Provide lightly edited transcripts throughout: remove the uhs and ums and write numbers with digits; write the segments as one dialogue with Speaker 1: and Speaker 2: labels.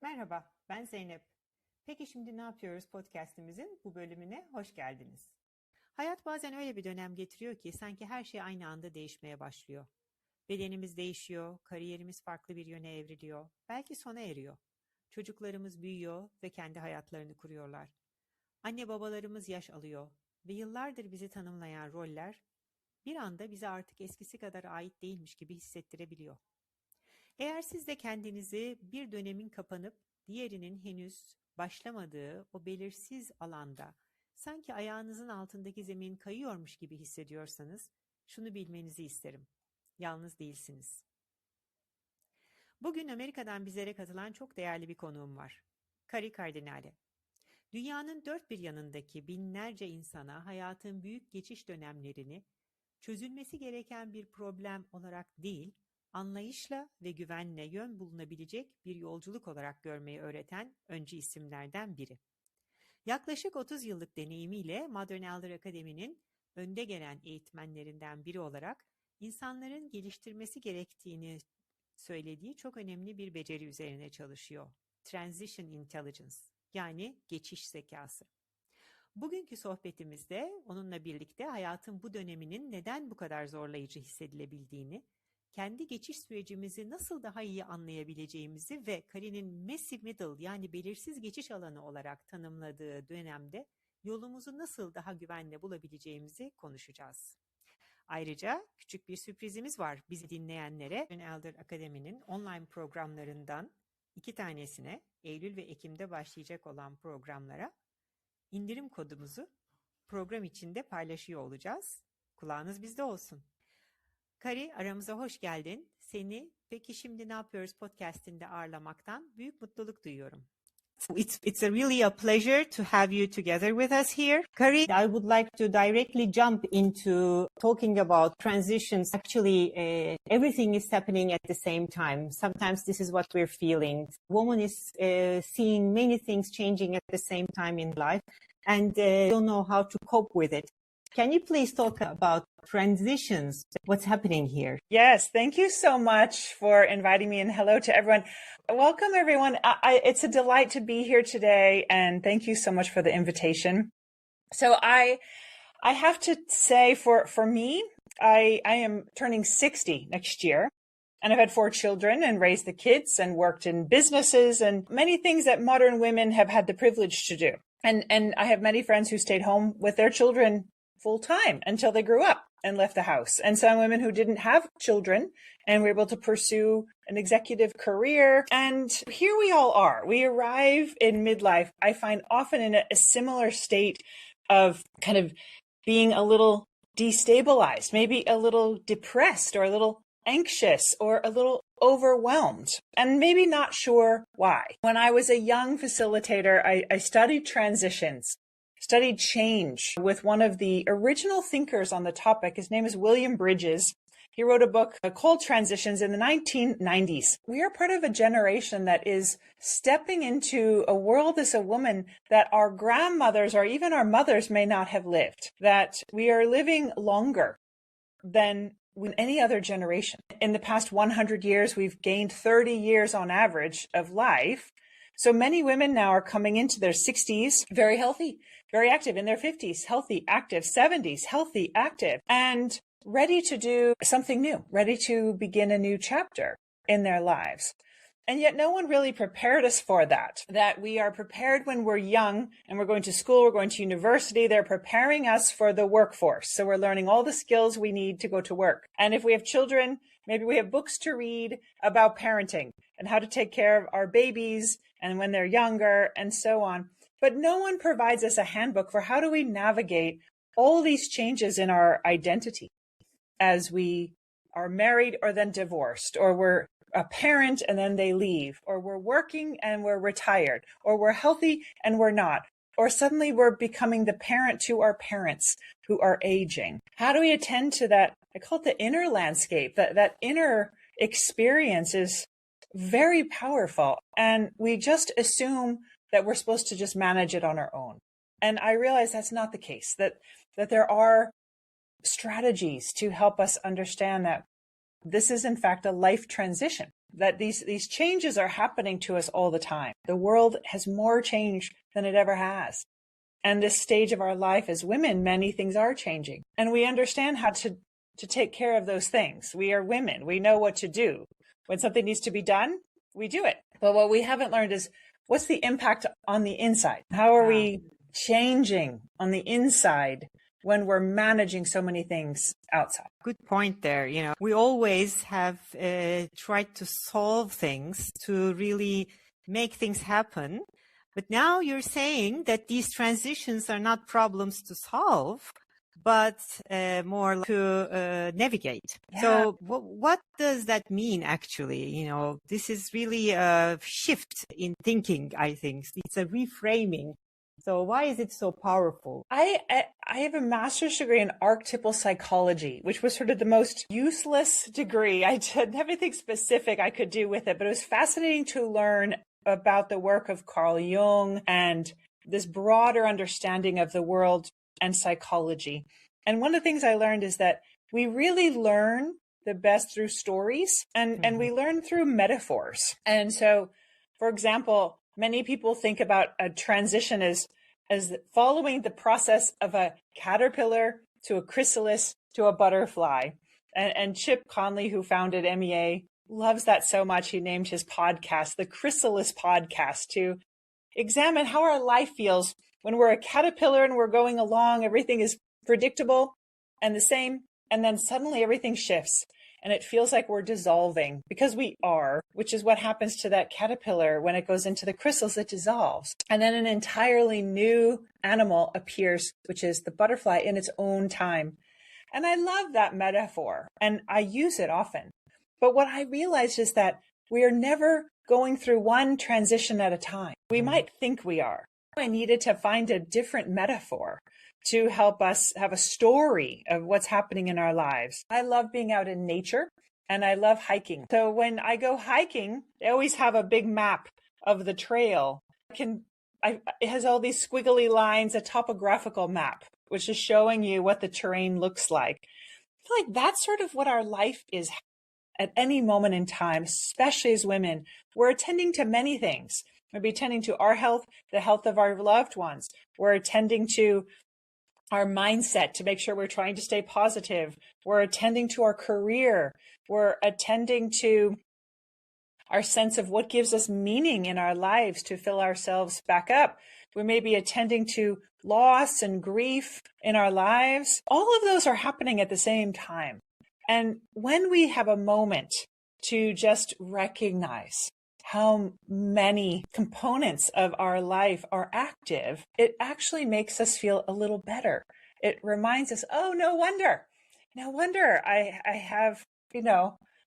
Speaker 1: Merhaba, ben Zeynep. Peki şimdi ne yapıyoruz podcast'imizin bu bölümüne hoş geldiniz. Hayat bazen öyle bir dönem getiriyor ki sanki her şey aynı anda değişmeye başlıyor. Bedenimiz değişiyor, kariyerimiz farklı bir yöne evriliyor, belki sona eriyor. Çocuklarımız büyüyor ve kendi hayatlarını kuruyorlar. Anne babalarımız yaş alıyor ve yıllardır bizi tanımlayan roller bir anda bize artık eskisi kadar ait değilmiş gibi hissettirebiliyor. Eğer siz de kendinizi bir dönemin kapanıp diğerinin henüz başlamadığı o belirsiz alanda sanki ayağınızın altındaki zemin kayıyormuş gibi hissediyorsanız şunu bilmenizi isterim. Yalnız değilsiniz. Bugün Amerika'dan bizlere katılan çok değerli bir konuğum var. Cardinale. Dünyanın dört bir yanındaki binlerce insana hayatın büyük geçiş dönemlerini çözülmesi gereken bir problem olarak değil, anlayışla ve güvenle yön bulunabilecek bir yolculuk olarak görmeyi öğreten öncü isimlerden biri. Yaklaşık 30 yıllık deneyimiyle Modern Elder Akademi'nin önde gelen eğitmenlerinden biri olarak insanların geliştirmesi gerektiğini söylediği çok önemli bir beceri üzerine çalışıyor. Transition Intelligence, yani geçiş zekası. Bugünkü sohbetimizde onunla birlikte hayatın bu döneminin neden bu kadar zorlayıcı hissedilebildiğini, kendi geçiş sürecimizi nasıl daha iyi anlayabileceğimizi ve Kari'nin messy middle, yani belirsiz geçiş alanı olarak tanımladığı dönemde yolumuzu nasıl daha güvenle bulabileceğimizi konuşacağız. Ayrıca küçük bir sürprizimiz var bizi dinleyenlere. Elder Akademi'nin online programlarından 2 tanesine, Eylül ve Ekim'de başlayacak olan programlara indirim kodumuzu program içinde paylaşıyor olacağız. Kulağınız bizde olsun. Kari, aramıza hoş geldin. Seni Peki Şimdi Ne Yapıyoruz podcast'inde ağırlamaktan büyük mutluluk duyuyorum. It's really a pleasure to have you together with us here. Kari, I would like to directly jump into talking about transitions. Actually, everything is happening at the same time. Sometimes this is what we're feeling. Woman is seeing many things changing at the same time in life and don't know how to cope with it. Can you please talk about transitions? What's happening here?
Speaker 2: Yes, thank you so much for inviting me, and hello to everyone. Welcome, everyone. It's a delight to be here today, and thank you so much for the invitation. So I have to say, for me, I am turning 60 next year, and I've had 4 children and raised the kids and worked in businesses and many things that modern women have had the privilege to do. And I have many friends who stayed home with their children full time until they grew up and left the house. And some women who didn't have children and were able to pursue an executive career. And here we all are. We arrive in midlife, I find often in a similar state of kind of being a little destabilized, maybe a little depressed or a little anxious or a little overwhelmed, and maybe not sure why. When I was a young facilitator, I studied transitions, studied change with one of the original thinkers on the topic. His name is William Bridges. He wrote a book called Transitions in the 1990s. We are part of a generation that is stepping into a world as a woman that our grandmothers or even our mothers may not have lived, that we are living longer than any other generation. In the past 100 years, we've gained 30 years on average of life. So many women now are coming into their 60s, very healthy, very active, in their 50s, healthy, active, 70s, healthy, active, and ready to do something new, ready to begin a new chapter in their lives. And yet no one really prepared us for that we are prepared when we're young and we're going to school, we're going to university. They're preparing us for the workforce. So we're learning all the skills we need to go to work. And if we have children, maybe we have books to read about parenting and how to take care of our babies and when they're younger and so on. But no one provides us a handbook for how do we navigate all these changes in our identity as we are married or then divorced, or we're a parent and then they leave, or we're working and we're retired, or we're healthy and we're not, or suddenly we're becoming the parent to our parents who are aging. How do we attend to that? I call it the inner landscape. That inner experience is very powerful, and we just assume that we're supposed to just manage it on our own. And I realize that's not the case, that there are strategies to help us understand that this is in fact a life transition. that these changes are happening to us all the time. The world has more change than it ever has. And this stage of our life as women, many things are changing. And we understand how to take care of those things. We are women. We know what to do. When something needs to be done, we do it. But what we haven't learned is what's the impact on the inside? How are we changing on the inside when we're managing so many things outside?
Speaker 1: Good point there. We always have tried to solve things, to really make things happen. But now you're saying that these transitions are not problems to solve, but more to navigate. Yeah. So what does that mean, actually? This is really a shift in thinking, I think. It's a reframing. So why is it so powerful?
Speaker 2: I have a master's degree in archetypal psychology, which was sort of the most useless degree. I did everything specific I could do with it, but it was fascinating to learn about the work of Carl Jung and this broader understanding of the world and psychology. And one of the things I learned is that we really learn the best through stories and we learn through metaphors. And so, for example, many people think about a transition as following the process of a caterpillar to a chrysalis to a butterfly. And Chip Conley, who founded MEA, loves that so much. He named his podcast the Chrysalis Podcast to examine how our life feels when we're a caterpillar and we're going along. Everything is predictable and the same. And then suddenly everything shifts and it feels like we're dissolving because we are, which is what happens to that caterpillar when it goes into the chrysalis, it dissolves. And then an entirely new animal appears, which is the butterfly in its own time. And I love that metaphor and I use it often. But what I realized is that we are never going through one transition at a time. We might think we are. I needed to find a different metaphor to help us have a story of what's happening in our lives. I love being out in nature and I love hiking. So when I go hiking, I always have a big map of the trail. It has all these squiggly lines, a topographical map, which is showing you what the terrain looks like. I feel like that's sort of what our life is at any moment in time, especially as women. We're attending to many things. We'll be attending to our health, the health of our loved ones. We're attending to our mindset to make sure we're trying to stay positive. We're attending to our career. We're attending to our sense of what gives us meaning in our lives to fill ourselves back up. We may be attending to loss and grief in our lives. All of those are happening at the same time. And when we have a moment to just recognize how many components of our life are active, it actually makes us feel a little better. It reminds us, oh, no wonder I have,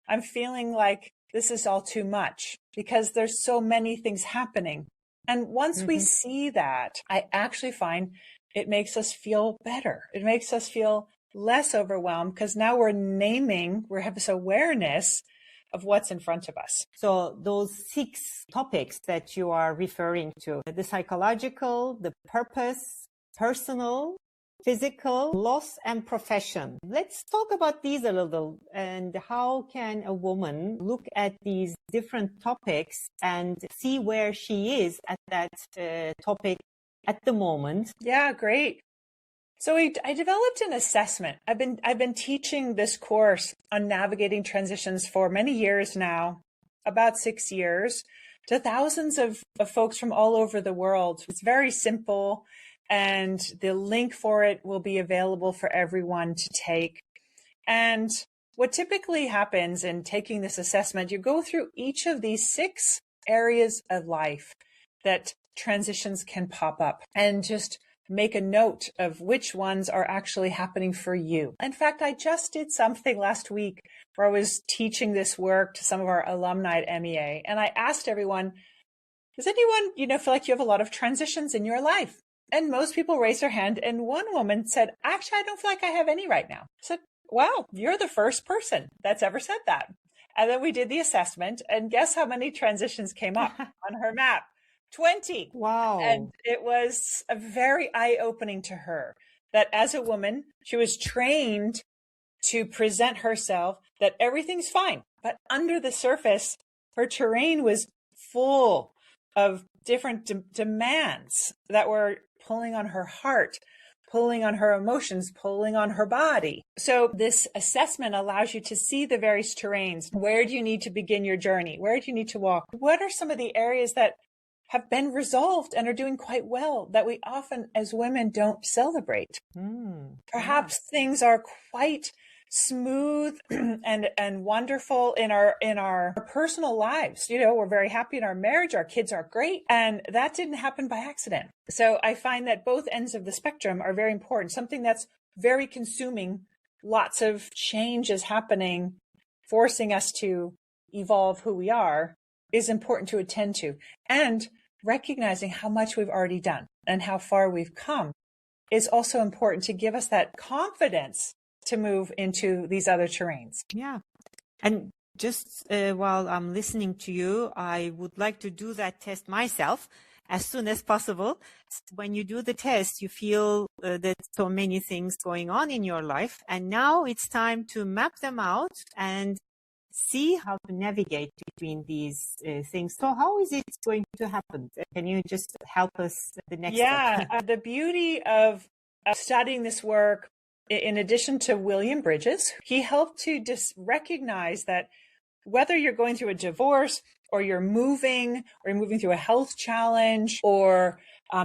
Speaker 2: I'm feeling like this is all too much because there's so many things happening. And once we see that, I actually find it makes us feel better. It makes us feel less overwhelmed because now we have this awareness of what's in front of us.
Speaker 1: So those 6 topics that you are referring to, the psychological, the purpose, personal, physical, loss, and profession. Let's talk about these a little and how can a woman look at these different topics and see where she is at that topic at the moment.
Speaker 2: Yeah, great. So I developed an assessment. I've been teaching this course on navigating transitions for many years now, about 6 years, to thousands of folks from all over the world. It's very simple, and the link for it will be available for everyone to take. And what typically happens in taking this assessment, you go through each of these 6 areas of life that transitions can pop up and just make a note of which ones are actually happening for you. In fact, I just did something last week where I was teaching this work to some of our alumni at MEA. And I asked everyone, does anyone, feel like you have a lot of transitions in your life? And most people raised their hand. And one woman said, actually, I don't feel like I have any right now. I said, wow, you're the first person that's ever said that. And then we did the assessment and guess how many transitions came up on her map? 20.
Speaker 1: Wow.
Speaker 2: And it was a very eye-opening to her that as a woman, she was trained to present herself that everything's fine. But under the surface, her terrain was full of different demands that were pulling on her heart, pulling on her emotions, pulling on her body. So this assessment allows you to see the various terrains. Where do you need to begin your journey? Where do you need to walk? What are some of the areas that have been resolved and are doing quite well that we often as women don't celebrate? Perhaps things are quite smooth and wonderful in our personal lives. You know, we're very happy in our marriage, our kids are great, and that didn't happen by accident. So I find that both ends of the spectrum are very important. Something that's very consuming, lots of change is happening, forcing us to evolve who we are, is important to attend to. And recognizing how much we've already done and how far we've come is also important to give us that confidence to move into these other terrains.
Speaker 1: Yeah. And just while I'm listening to you, I would like to do that test myself as soon as possible. When you do the test, you feel that so many things going on in your life. And now it's time to map them out and see how to navigate between these things. So how is it going to happen? Can you just help us the next step?
Speaker 2: The beauty of studying this work, in addition to William Bridges, he helped to just recognize that whether you're going through a divorce or you're moving through a health challenge, or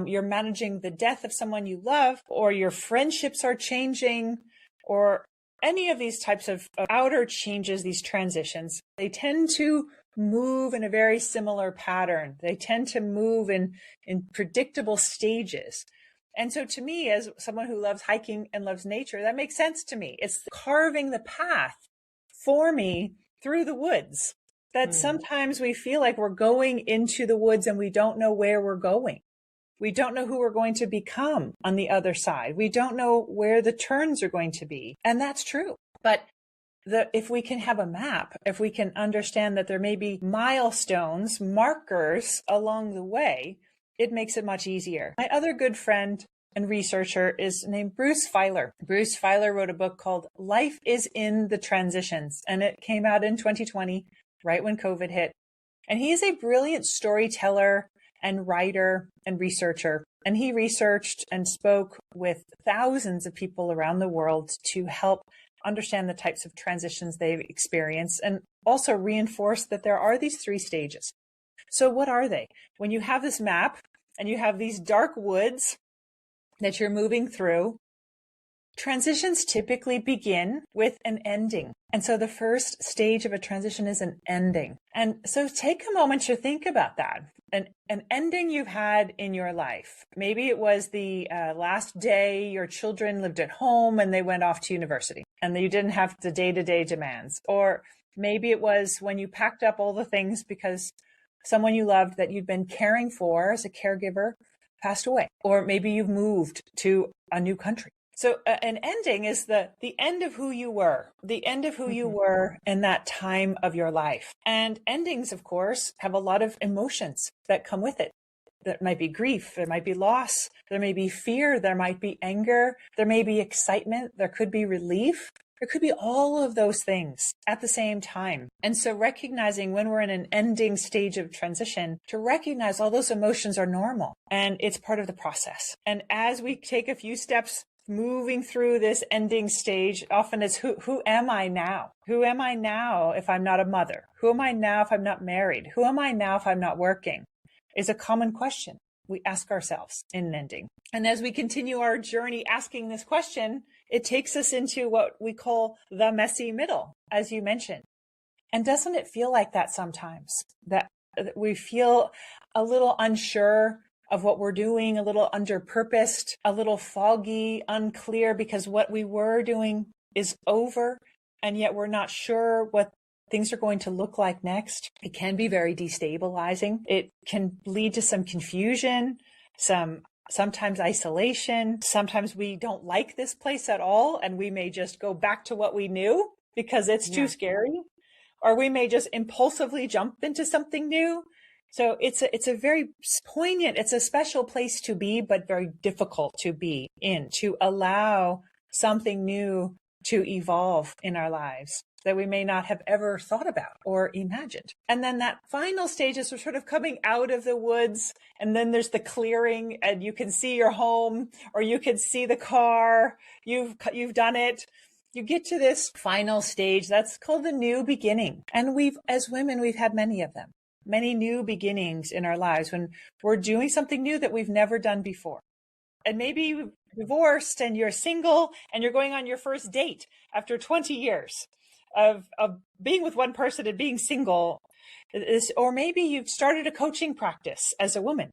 Speaker 2: you're managing the death of someone you love, or your friendships are changing, or any of these types of outer changes, these transitions, they tend to move in a very similar pattern. They tend to move in predictable stages. And so to me, as someone who loves hiking and loves nature, that makes sense to me. It's carving the path for me through the woods, that sometimes we feel like we're going into the woods and we don't know where we're going. We don't know who we're going to become on the other side. We don't know where the turns are going to be. And that's true. But if we can have a map, if we can understand that there may be milestones, markers along the way, it makes it much easier. My other good friend and researcher is named Bruce Feiler. Bruce Feiler wrote a book called Life is in the Transitions, and it came out in 2020, right when COVID hit. And he is a brilliant storyteller and writer and researcher. And he researched and spoke with thousands of people around the world to help understand the types of transitions they've experienced, and also reinforce that there are these three stages. So what are they? When you have this map and you have these dark woods that you're moving through, transitions typically begin with an ending. And so the first stage of a transition is an ending. And so take a moment to think about that. An ending you've had in your life. Maybe it was the last day your children lived at home and they went off to university and you didn't have the day-to-day demands. Or maybe it was when you packed up all the things because someone you loved that you'd been caring for as a caregiver passed away. Or maybe you've moved to a new country. So an ending is the end of who you were, the end of who you were in that time of your life. And endings, of course, have a lot of emotions that come with it. There might be grief, there might be loss, there may be fear, there might be anger, there may be excitement, there could be relief. There could be all of those things at the same time. And so recognizing when we're in an ending stage of transition, to recognize all those emotions are normal and it's part of the process. And as we take a few steps moving through this ending stage, often it's who am I now? Who am I now if I'm not a mother? Who am I now if I'm not married? Who am I now if I'm not working? Is a common question we ask ourselves in an ending. And as we continue our journey asking this question, it takes us into what we call the messy middle, as you mentioned. And doesn't it feel like that sometimes? That we feel a little unsure of what we're doing, a little underpurposed, a little foggy, unclear, because what we were doing is over, and yet we're not sure what things are going to look like next. It can be very destabilizing. It can lead to some confusion, sometimes isolation. Sometimes we don't like this place at all, and we may just go back to what we knew because it's too scary, or we may just impulsively jump into something new. So it's a very poignant, it's a special place to be, but very difficult to be in, to allow something new to evolve in our lives. that we may not have ever thought about or imagined. And then that final stage is we're sort of coming out of the woods, and then there's the clearing, and you can see your home, or you can see the car. You've done it. You get to this final stage that's called the new beginning. And as women, we've had many of them, many new beginnings in our lives when we're doing something new that we've never done before. And maybe you've divorced and you're single and you're going on your first date after 20 years of being with one person and being single. Or maybe you've started a coaching practice as a woman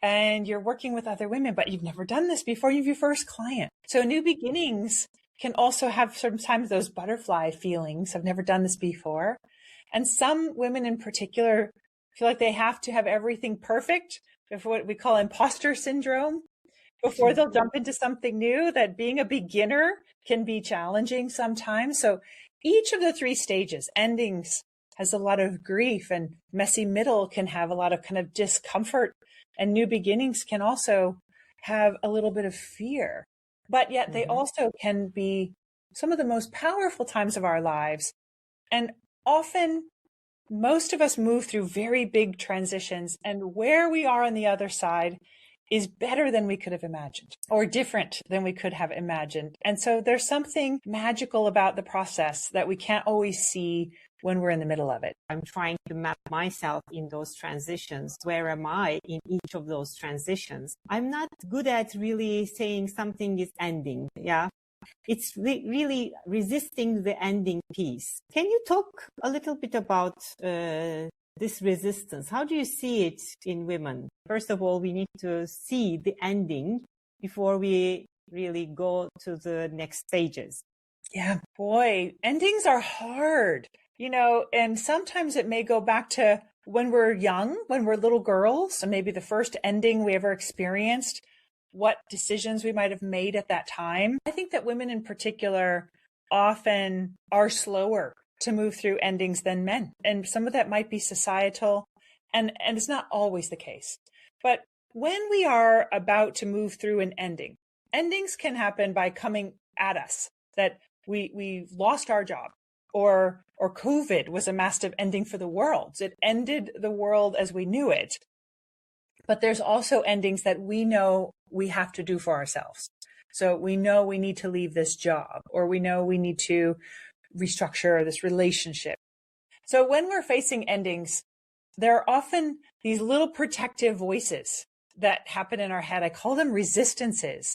Speaker 2: and you're working with other women, but you've never done this before. You have your first client. So new beginnings can also have sometimes those butterfly feelings. I've never done this before. And some women in particular feel like they have to have everything perfect, before what we call imposter syndrome, before they'll jump into something new, that being a beginner can be challenging sometimes. So each of the three stages, endings has a lot of grief, and messy middle can have a lot of kind of discomfort, and new beginnings can also have a little bit of fear. But yet they also can be some of the most powerful times of our lives. And often most of us move through very big transitions, and where we are on the other side is better than we could have imagined, or different than we could have imagined. And so there's something magical about the process that we can't always see when we're in the middle of it.
Speaker 1: I'm trying to map myself in those transitions. Where am I in each of those transitions? I'm not good at really saying something is ending. Yeah. It's really resisting the ending piece. Can you talk a little bit about this resistance? How do you see it in women? First of all, we need to see the ending before we really go to the next stages.
Speaker 2: Yeah, boy, endings are hard, and sometimes it may go back to when we're young, when we're little girls, and maybe the first ending we ever experienced, what decisions we might have made at that time. I think that women in particular often are slower to move through endings than men. And some of that might be societal, and it's not always the case. But when we are about to move through an ending, endings can happen by coming at us, that we lost our job, or COVID was a massive ending for the world. It ended the world as we knew it. But there's also endings that we know we have to do for ourselves. So we know we need to leave this job, or we know we need to restructure this relationship. So when we're facing endings, there are often these little protective voices that happen in our head. I call them resistances,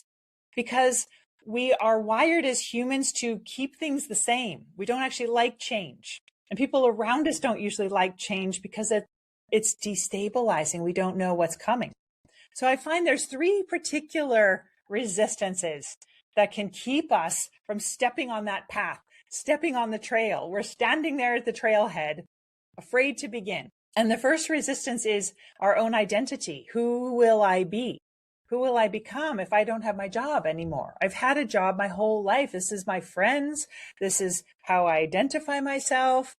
Speaker 2: because we are wired as humans to keep things the same. We don't actually like change. And people around us don't usually like change because it's destabilizing. We don't know what's coming. So I find there's three particular resistances that can keep us from stepping on that path, stepping on the trail. We're standing there at the trailhead, afraid to begin. And the first resistance is our own identity. Who will I be? Who will I become if I don't have my job anymore? I've had a job my whole life. This is my friends. This is how I identify myself.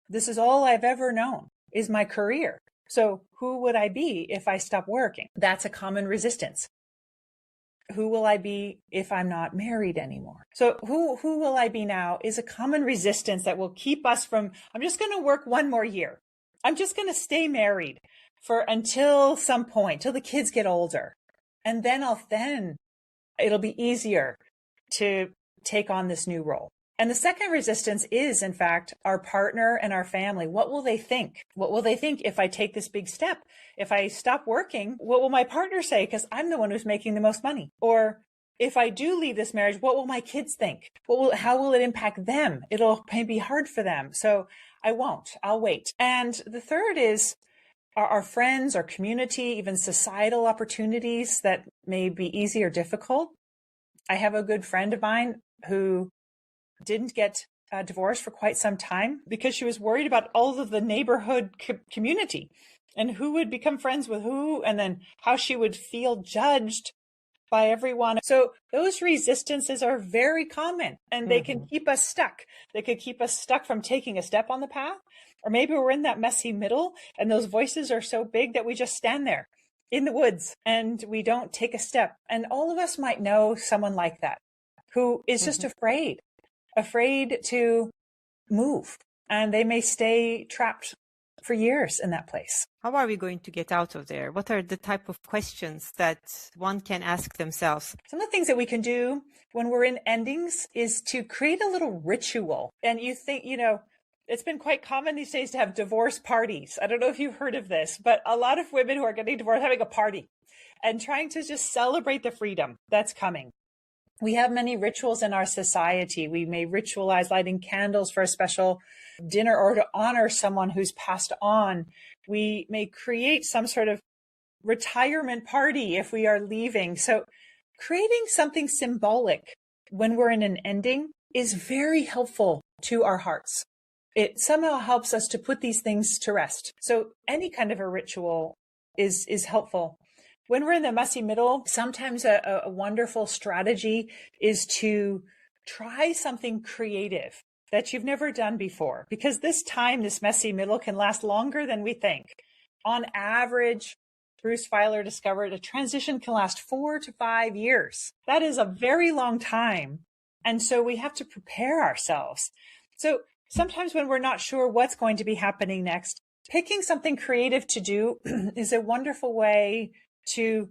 Speaker 2: This is all I've ever known is my career. So who would I be if I stop working? That's a common resistance. Who will I be if I'm not married anymore? So who will I be now is a common resistance that will keep us from, I'm just going to work one more year. I'm just going to stay married until some point, till the kids get older. And then it'll be easier to take on this new role. And the second resistance is, in fact, our partner and our family. What will they think? What will they think if I take this big step? If I stop working, what will my partner say? Because I'm the one who's making the most money. Or if I do leave this marriage, what will my kids think? How will it impact them? It'll be hard for them. So I won't. I'll wait. And the third is our friends, our community, even societal opportunities that may be easy or difficult. I have a good friend of mine who didn't get divorced for quite some time because she was worried about all of the neighborhood community and who would become friends with who, and then how she would feel judged by everyone. So those resistances are very common, and they can keep us stuck. They could keep us stuck from taking a step on the path, or maybe we're in that messy middle and those voices are so big that we just stand there in the woods and we don't take a step. And all of us might know someone like that who is just afraid to move and they may stay trapped for years in that place.
Speaker 1: How are we going to get out of there? What are the type of questions that one can ask themselves?
Speaker 2: Some of the things that we can do when we're in endings is to create a little ritual. And you think, it's been quite common these days to have divorce parties. I don't know if you've heard of this, but a lot of women who are getting divorced having a party and trying to just celebrate the freedom that's coming. We have many rituals in our society. We may ritualize lighting candles for a special dinner or to honor someone who's passed on. We may create some sort of retirement party if we are leaving. So creating something symbolic when we're in an ending is very helpful to our hearts. It somehow helps us to put these things to rest. So any kind of a ritual is helpful. When we're in the messy middle, sometimes a wonderful strategy is to try something creative that you've never done before, because this messy middle can last longer than we think. On average, Bruce Feiler discovered a transition can last 4 to 5 years. That is a very long time. And so we have to prepare ourselves. So sometimes when we're not sure what's going to be happening next, picking something creative to do is a wonderful way to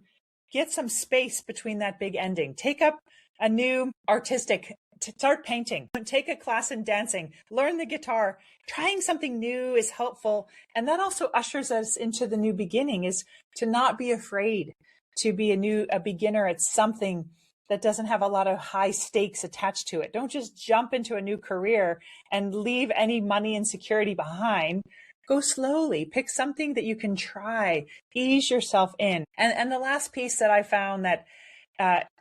Speaker 2: get some space between that big ending. Take up a new start painting, take a class in dancing, learn the guitar. Trying something new is helpful. And that also ushers us into the new beginning, is to not be afraid to be a beginner at something that doesn't have a lot of high stakes attached to it. Don't just jump into a new career and leave any money and security behind. Go slowly, pick something that you can try, ease yourself in. And the last piece that I found that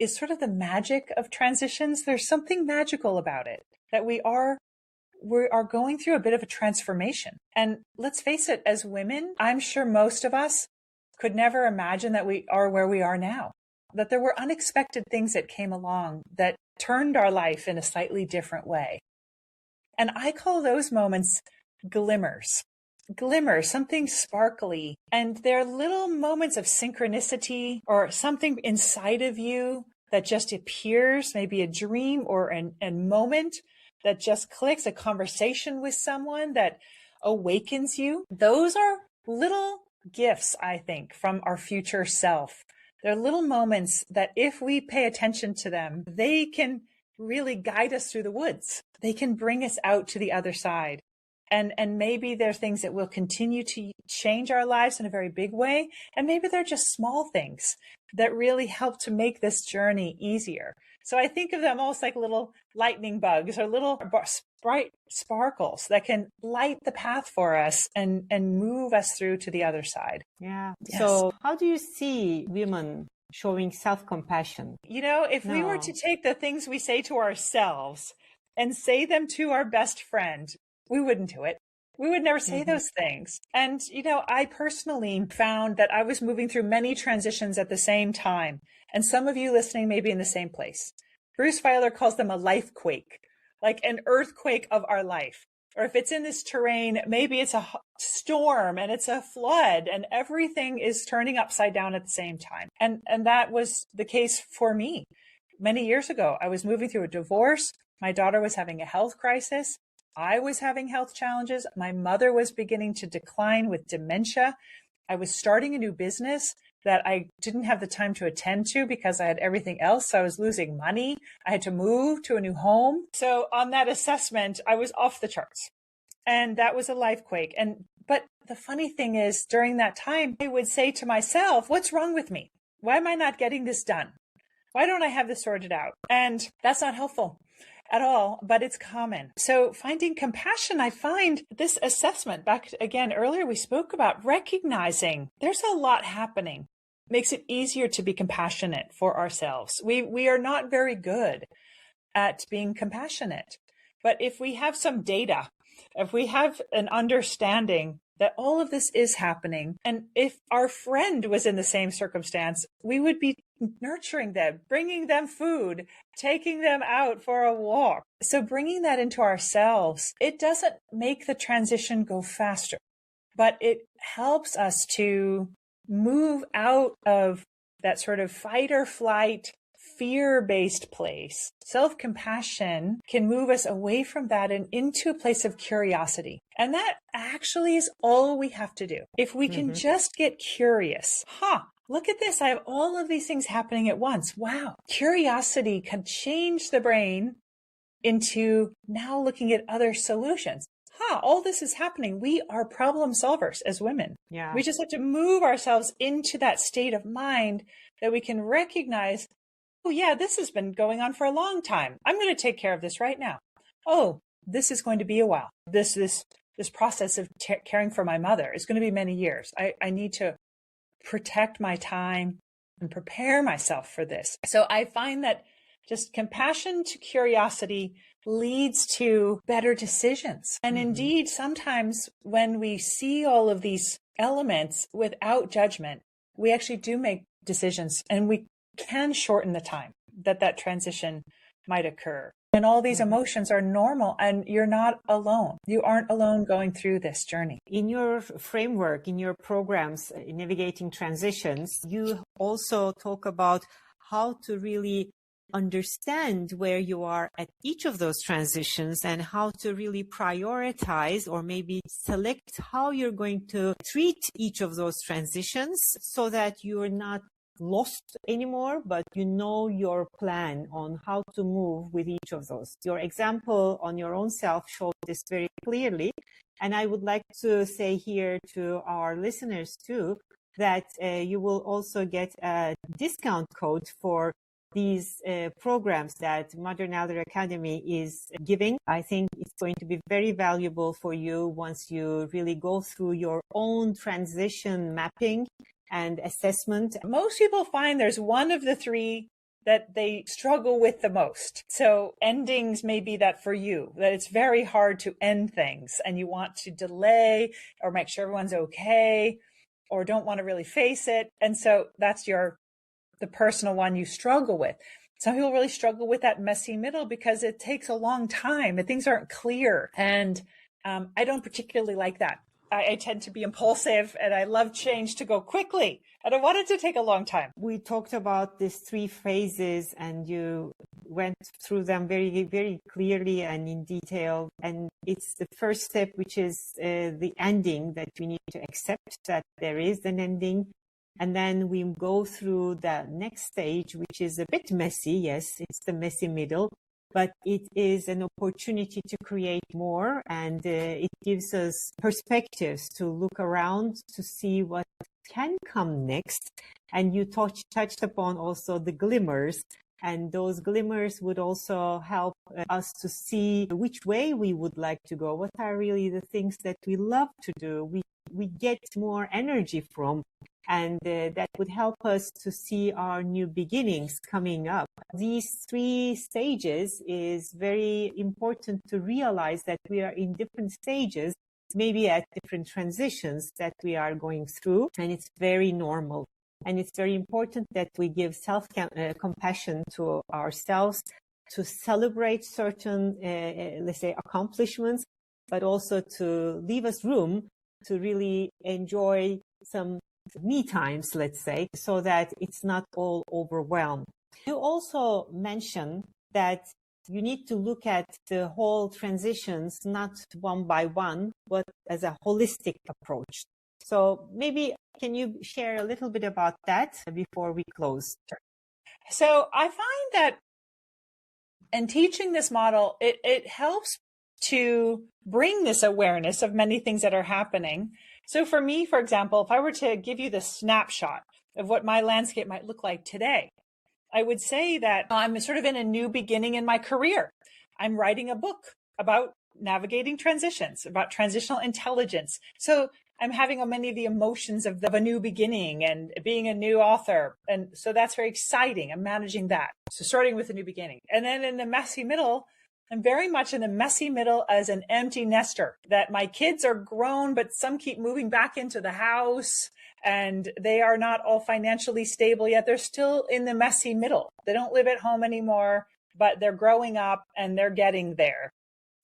Speaker 2: is sort of the magic of transitions. There's something magical about it, that we are going through a bit of a transformation. And let's face it, as women, I'm sure most of us could never imagine that we are where we are now, that there were unexpected things that came along that turned our life in a slightly different way. And I call those moments glimmers, something sparkly. And they're little moments of synchronicity or something inside of you that just appears, maybe a dream or a moment that just clicks, a conversation with someone that awakens you. Those are little gifts, I think, from our future self. They're little moments that if we pay attention to them, they can really guide us through the woods. They can bring us out to the other side. And maybe they're things that will continue to change our lives in a very big way. And maybe they're just small things that really help to make this journey easier. So I think of them almost like little lightning bugs or little bright sparkles that can light the path for us and move us through to the other side.
Speaker 1: Yeah.
Speaker 2: Yes.
Speaker 1: So how do you see women showing self-compassion?
Speaker 2: If we were to take the things we say to ourselves and say them to our best friend, we wouldn't do it. We would never say those things. And, I personally found that I was moving through many transitions at the same time. And some of you listening may be in the same place. Bruce Feiler calls them a life quake, like an earthquake of our life. Or if it's in this terrain, maybe it's a storm and it's a flood and everything is turning upside down at the same time. And that was the case for me. Many years ago, I was moving through a divorce. My daughter was having a health crisis. I was having health challenges. My mother was beginning to decline with dementia. I was starting a new business that I didn't have the time to attend to because I had everything else. So I was losing money. I had to move to a new home. So on that assessment, I was off the charts. And that was a life quake. But the funny thing is, during that time, I would say to myself, what's wrong with me? Why am I not getting this done? Why don't I have this sorted out? And that's not helpful at all, but it's common. So finding compassion, I find this assessment, back again, earlier we spoke about recognizing there's a lot happening, makes it easier to be compassionate for ourselves. We are not very good at being compassionate, but if we have some data, if we have an understanding that all of this is happening, and if our friend was in the same circumstance, we would be nurturing them, bringing them food, taking them out for a walk. So bringing that into ourselves, it doesn't make the transition go faster, but it helps us to move out of that sort of fight or flight, fear-based place. Self-compassion can move us away from that and into a place of curiosity. And that actually is all we have to do. If we can just get curious, look at this. I have all of these things happening at once. Wow. Curiosity can change the brain into now looking at other solutions. All this is happening. We are problem solvers as women.
Speaker 1: Yeah.
Speaker 2: We just have to move ourselves into that state of mind that we can recognize, oh yeah, this has been going on for a long time. I'm going to take care of this right now. Oh, this is going to be a while. This process of caring for my mother is going to be many years. I need to protect my time and prepare myself for this. So I find that just compassion to curiosity leads to better decisions. And indeed, sometimes when we see all of these elements without judgment, we actually do make decisions and we can shorten the time that transition might occur. And all these emotions are normal and you're not alone. You aren't alone going through this journey.
Speaker 1: In your framework, in your programs, in navigating transitions, you also talk about how to really understand where you are at each of those transitions and how to really prioritize or maybe select how you're going to treat each of those transitions so that you're not lost anymore, but you know your plan on how to move with each of those. Your example on your own self showed this very clearly. And I would like to say here to our listeners too, that you will also get a discount code for these programs that Modern Elder Academy is giving. I think it's going to be very valuable for you once you really go through your own transition mapping and assessment.
Speaker 2: Most people find there's one of the three that they struggle with the most. So endings may be that for you, that it's very hard to end things and you want to delay or make sure everyone's okay or don't want to really face it. And so that's the personal one you struggle with. Some people really struggle with that messy middle because it takes a long time and things aren't clear. And I don't particularly like that. I tend to be impulsive and I love change to go quickly. I don't want it to take a long time.
Speaker 1: We talked about these three phases and you went through them very, very clearly and in detail. And it's the first step, which is the ending, that we need to accept that there is an ending. And then we go through the next stage, which is a bit messy. Yes, it's the messy middle, but it is an opportunity to create more. And it gives us perspectives to look around to see what can come next. And you touched upon also the glimmers. And those glimmers would also help us to see which way we would like to go. What are really the things that we love to do? We get more energy from. And that would help us to see our new beginnings coming up. These three stages is very important to realize that we are in different stages, maybe at different transitions that we are going through. And it's very normal. And it's very important that we give self-compassion to ourselves, to celebrate certain, let's say, accomplishments, but also to leave us room to really enjoy some me times, let's say, so that it's not all overwhelmed. You also mentioned that you need to look at the whole transitions, not one by one, but as a holistic approach. So maybe can you share a little bit about that before we close?
Speaker 2: So I find that in teaching this model, it helps to bring this awareness of many things that are happening. So for me, for example, if I were to give you the snapshot of what my landscape might look like today, I would say that I'm sort of in a new beginning in my career. I'm writing a book about navigating transitions, about transitional intelligence. So I'm having many of the emotions of a new beginning and being a new author. And so that's very exciting. I'm managing that. So starting with a new beginning. And then in the messy middle, I'm very much in the messy middle as an empty nester, that my kids are grown, but some keep moving back into the house and they are not all financially stable yet. They're still in the messy middle. They don't live at home anymore, but they're growing up and they're getting there.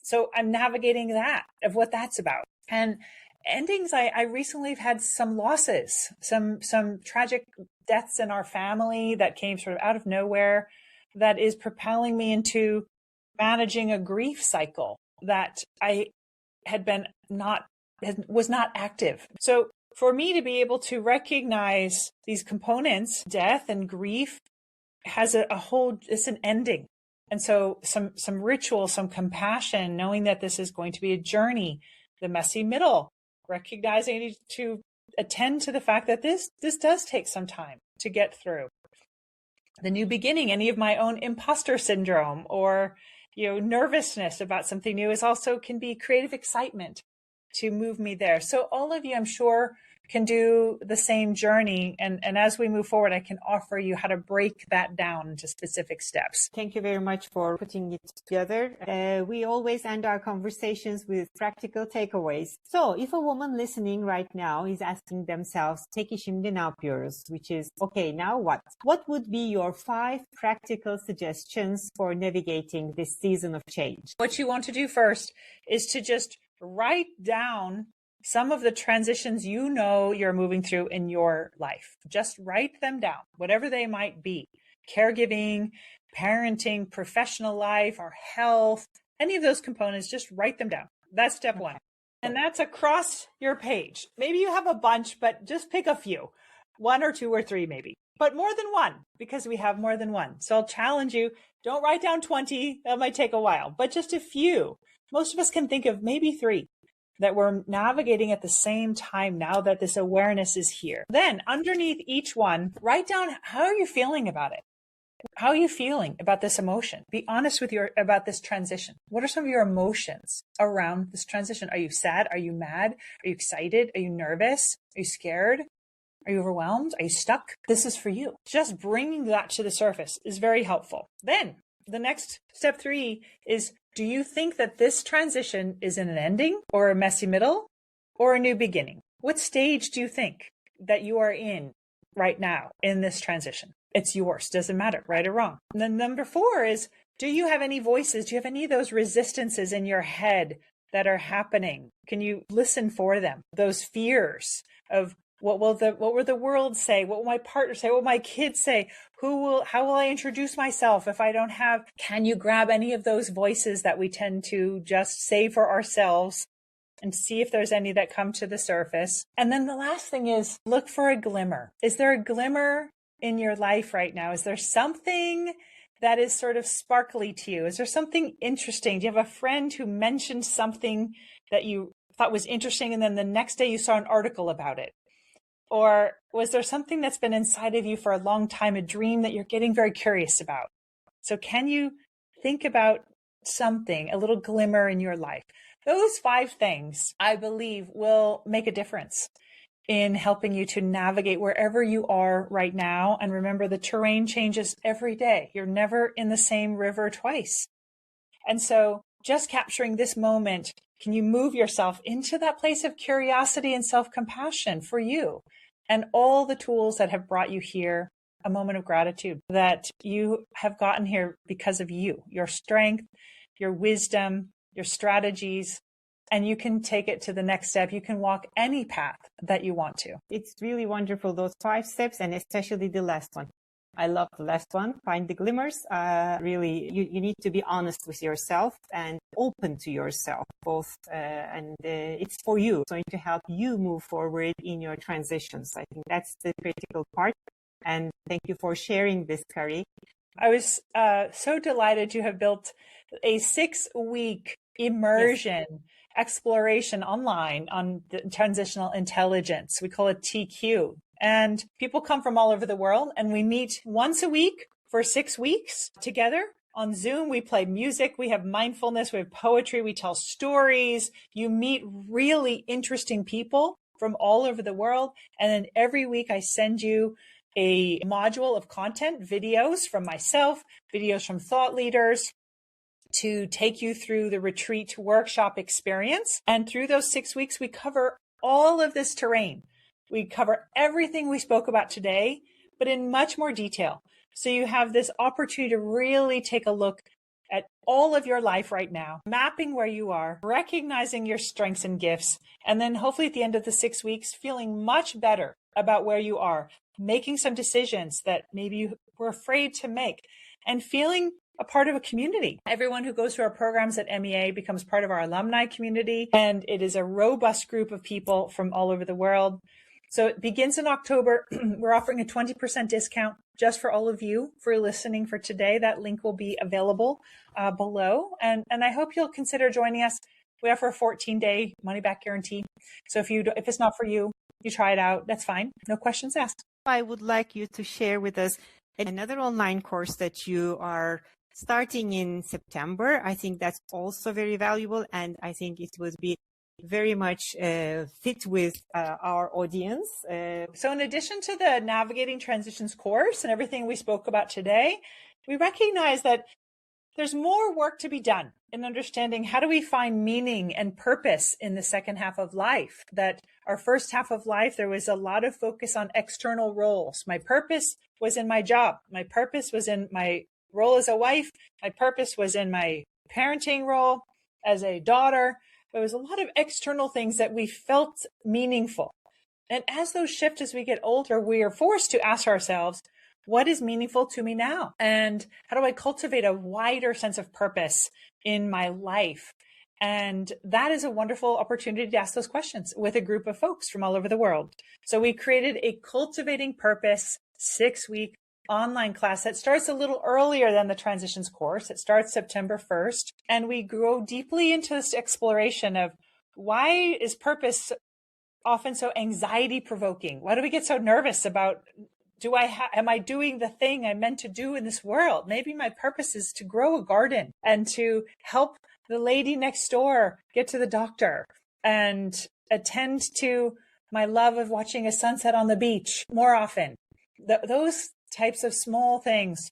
Speaker 2: So I'm navigating that, of what that's about. And endings, I recently have had some losses, some tragic deaths in our family that came sort of out of nowhere, that is propelling me into managing a grief cycle that I had been was not active. So for me to be able to recognize these components, death and grief, has it's an ending. And so some ritual, some compassion, knowing that this is going to be a journey, the messy middle, recognizing I need to attend to the fact that this does take some time to get through. The new beginning, any of my own imposter syndrome or nervousness about something new can be creative excitement to move me there. So all of you, I'm sure, can do the same journey. And as we move forward, I can offer you how to break that down into specific steps.
Speaker 1: Thank you very much for putting it together. We always end our conversations with practical takeaways. So if a woman listening right now is asking themselves, Peki şimdi ne yapıyoruz? Which is, okay, now what? What would be your 5 practical suggestions for navigating this season of change?
Speaker 2: What you want to do first is to just write down some of the transitions you're moving through in your life. Just write them down, whatever they might be. Caregiving, parenting, professional life, or health, any of those components, just write them down. That's step 1. And that's across your page. Maybe you have a bunch, but just pick a few. 1 or 2 or 3 maybe. But more than 1, because we have more than 1. So I'll challenge you, don't write down 20. That might take a while, but just a few. Most of us can think of maybe 3 that we're navigating at the same time now that this awareness is here. Then underneath each one, write down, how are you feeling about it? How are you feeling about this emotion? Be honest about this transition. What are some of your emotions around this transition? Are you sad? Are you mad? Are you excited? Are you nervous? Are you scared? Are you overwhelmed? Are you stuck? This is for you. Just bringing that to the surface is very helpful. Then the next step 3 is, do you think that this transition is in an ending or a messy middle or a new beginning? What stage do you think that you are in right now in this transition? It's yours. Doesn't matter, right or wrong. And then number 4 is, do you have any voices? Do you have any of those resistances in your head that are happening? Can you listen for them? Those fears of, what will the world say? What will my partner say? What will my kids say? How will I introduce myself if I don't have? Can you grab any of those voices that we tend to just say for ourselves and see if there's any that come to the surface? And then the last thing is, look for a glimmer. Is there a glimmer in your life right now? Is there something that is sort of sparkly to you? Is there something interesting? Do you have a friend who mentioned something that you thought was interesting and then the next day you saw an article about it? Or was there something that's been inside of you for a long time, a dream that you're getting very curious about? So can you think about something, a little glimmer in your life? Those 5 things, I believe, will make a difference in helping you to navigate wherever you are right now. And remember, the terrain changes every day. You're never in the same river twice. And so just capturing this moment, can you move yourself into that place of curiosity and self-compassion for you and all the tools that have brought you here? A moment of gratitude that you have gotten here because of you, your strength, your wisdom, your strategies, and you can take it to the next step. You can walk any path that you want to.
Speaker 1: It's really wonderful, those 5 steps, and especially the last one. I love the last one. Find the glimmers. Really, you need to be honest with yourself and open to yourself both. And it's for you. It's going to help you move forward in your transitions. I think that's the critical part. And thank you for sharing this, Kari.
Speaker 2: I was so delighted to have built a 6-week immersion exploration online on the transitional intelligence. We call it TQ. And people come from all over the world, and we meet once a week for 6 weeks together on Zoom. We play music, we have mindfulness, we have poetry, we tell stories. You meet really interesting people from all over the world. And then every week I send you a module of content, videos from myself, videos from thought leaders, to take you through the retreat workshop experience. And through those 6 weeks, we cover all of this terrain. We cover everything we spoke about today, but in much more detail. So you have this opportunity to really take a look at all of your life right now, mapping where you are, recognizing your strengths and gifts, and then hopefully at the end of the 6 weeks, feeling much better about where you are, making some decisions that maybe you were afraid to make, and feeling a part of a community. Everyone who goes through our programs at MEA becomes part of our alumni community, and it is a robust group of people from all over the world. So it begins in October. We're offering a 20% discount just for all of you for listening for today. That link will be available below. And I hope you'll consider joining us. We offer a 14-day money-back guarantee. So if it's not for you, you try it out. That's fine. No questions asked.
Speaker 1: I would like you to share with us another online course that you are starting in September. I think that's also very valuable, and I think it would be very much fit with our audience.
Speaker 2: So in addition to the Navigating Transitions course and everything we spoke about today, we recognize that there's more work to be done in understanding how do we find meaning and purpose in the second half of life. That our first half of life, there was a lot of focus on external roles. My purpose was in my job. My purpose was in my role as a wife. My purpose was in my parenting role as a daughter. There was a lot of external things that we felt meaningful. And as those shift as we get older, we are forced to ask ourselves, what is meaningful to me now? And how do I cultivate a wider sense of purpose in my life? And that is a wonderful opportunity to ask those questions with a group of folks from all over the world. So we created a Cultivating Purpose 6-week online class that starts a little earlier than the Transitions course. It starts September 1st. And we go deeply into this exploration of why is purpose often so anxiety provoking? Why do we get so nervous about, am I doing the thing I'm meant to do in this world? Maybe my purpose is to grow a garden and to help the lady next door get to the doctor and attend to my love of watching a sunset on the beach more often. Those types of small things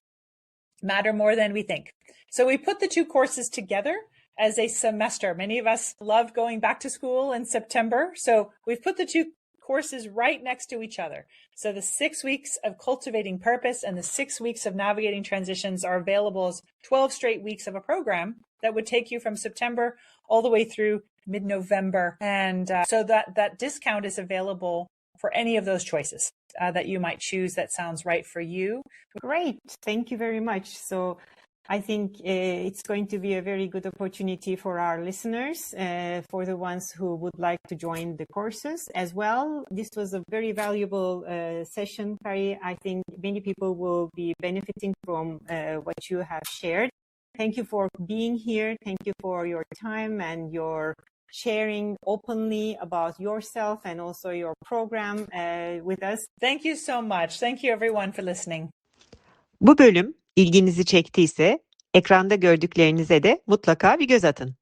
Speaker 2: matter more than we think. So we put the two courses together as a semester. Many of us loved going back to school in September. So we've put the two courses right next to each other. So the 6 weeks of Cultivating Purpose and the 6 weeks of Navigating Transitions are available as 12 straight weeks of a program that would take you from September all the way through mid-November. And so that discount is available for any of those choices that you might choose that sounds right for you.
Speaker 1: Great. Thank you very much. So I think it's going to be a very good opportunity for our listeners, for the ones who would like to join the courses as well. This was a very valuable session, Kari. I think many people will be benefiting from what you have shared. Thank you for being here. Thank you for your time and your sharing openly about yourself and also your program with us.
Speaker 2: Thank you so much. Thank you everyone for listening.
Speaker 1: Bu bölüm ilginizi çektiyse ekranda gördüklerinize de mutlaka bir göz atın.